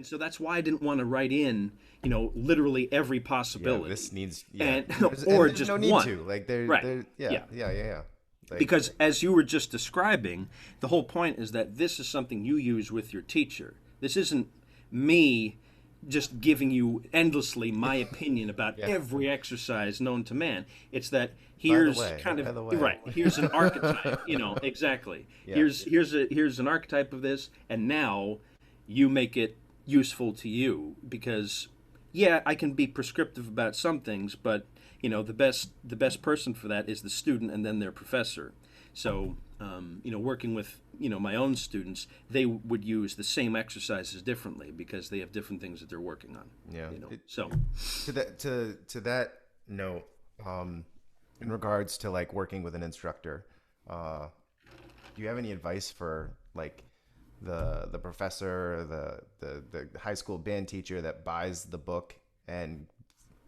And so that's why I didn't want to write in, literally every Yeah, this possibility, needs, yeah. and And or there's just no need one. to. Like Right. yeah, Yeah. yeah, yeah, yeah. Like Because as you were just describing, the whole point is that this is something you use with your teacher. This isn't me just giving you endlessly my opinion about yeah. every exercise known to man. It's that here's kind By of the way. right. Here's an archetype. Exactly. Yeah. Here's an archetype of this, and now you make it useful to you because yeah, I can be prescriptive about some things, but the best person for that is the student and then their professor. So working with my own students, they would use the same exercises differently because they have different things that they're working on. Yeah. So To that note, um, in regards to like working with an instructor, uh, do you have any advice for like the professor, the high school band teacher that buys the book and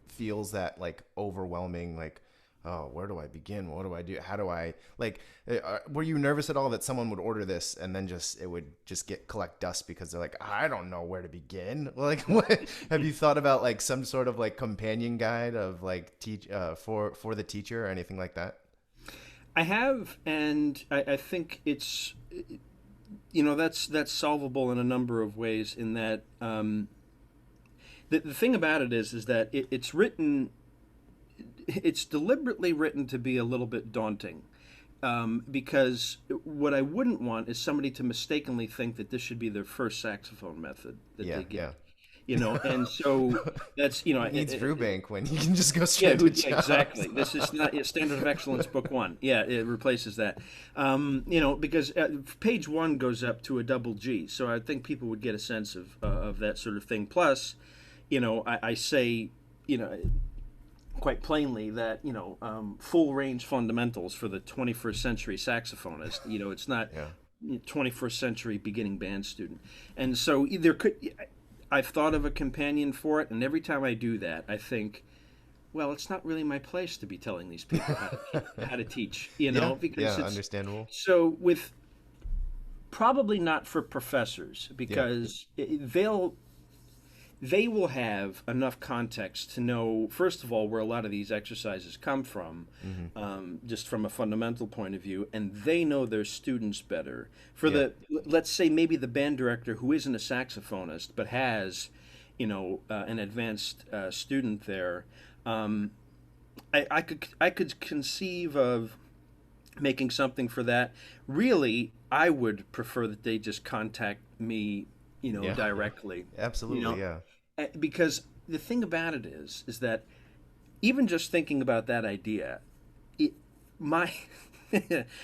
feels that like overwhelming like, oh, where do I begin? What do I do? How do I like? Were you nervous at all that someone would order this and then just it would just collect dust because they're like, I don't know where to begin. Like, what have you thought about like some sort of like companion guide of like teach for the teacher or anything like that? I have, and I think it's that's solvable in a number of ways. In that the thing about it is that it's deliberately written to be a little bit daunting. Because what I wouldn't want is somebody to mistakenly think that this should be their first saxophone method that Yeah, they get. yeah. And so that's Who needs Brubank when you can just go yeah, straight to yeah, jobs? exactly. This is not Standard of Excellence Book One. Yeah, it replaces that. Because page one goes up to a double G, so I think people would get a sense of that sort of thing. Plus, I say, you know, quite plainly that full range fundamentals for the 21st century saxophonist. It's not Yeah. 21st century beginning band student, and so there could. I've thought of a companion for it, and every time I do that, I think, well, it's not really my place to be telling these people how to teach, Yeah, because yeah, it's understandable. so with probably not for professors Yeah. because they will have enough context to know, first of all, where a lot of these exercises come from, Hmm. just from a fundamental point of view, and they know their students better. For Yeah. let's say maybe the band director who isn't a saxophonist but has, an advanced student there, um, I could conceive of making something for that. Really, I would prefer that they just contact me, Yeah. directly. You Absolutely. know, Yeah. because the thing about it is that even just thinking about that idea, my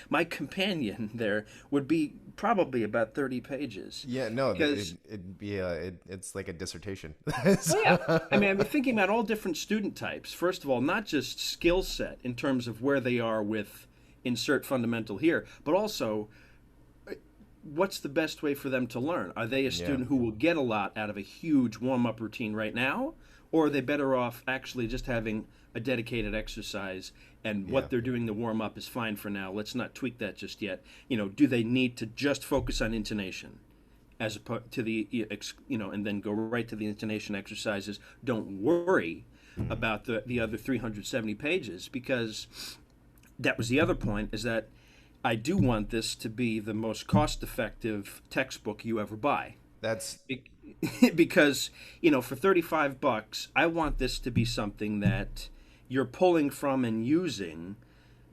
my companion there would be probably about 30 pages Yeah. No. because It's like a dissertation. oh yeah, I So- mean, I'm thinking about all different student types. First of all, not just skill set in terms of where they are with insert fundamental here, but also what's the best way for them to learn? Are they a yeah. student who will get a lot out of a huge warm up routine right now? Or are they better off actually just having a dedicated exercise and Yeah. what they're doing to warm up is fine for now? Let's not tweak that just yet. Do they need to just focus on intonation as opposed to and then go right to the intonation exercises? Don't worry Mhm. about the other 370 pages because that was the other point is that I do want this to be the most cost effective textbook you ever buy. That's Because, for 35 bucks, I want this to be something that you're pulling from and using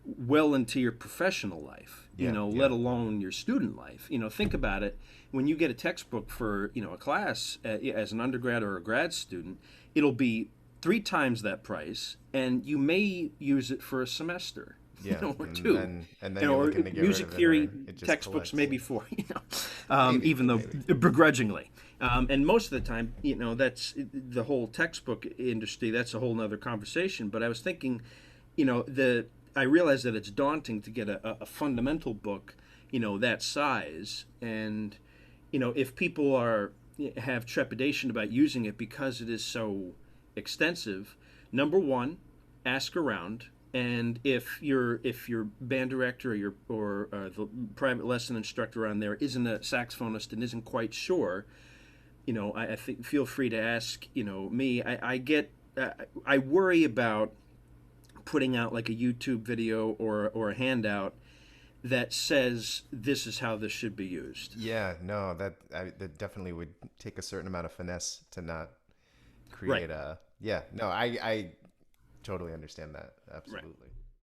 well into your professional life, yeah. let Yeah. alone your student life. Think about it. When you get a textbook for, a class as an undergrad or a grad student, it'll be three times that price, and you may use it for a semester, Yeah. or two. And then you're Or looking to get rid music of it, or theory it just textbooks, collects. maybe four, Maybe. even though Maybe. begrudgingly. And most of the time, that's the whole textbook industry. That's a whole nother conversation. But I was thinking, I realize that it's daunting to get a fundamental book, that size. And, if people have trepidation about using it because it is so extensive, number one, ask around. And if your band director or the private lesson instructor on there isn't a saxophonist and isn't quite sure, I think feel free to ask, me. I get, I worry about putting out like a YouTube video or a handout that says this is how this should be used. Yeah, no, that definitely would take a certain amount of finesse to not Right. create a. Yeah, no, I totally understand that. Right. Absolutely.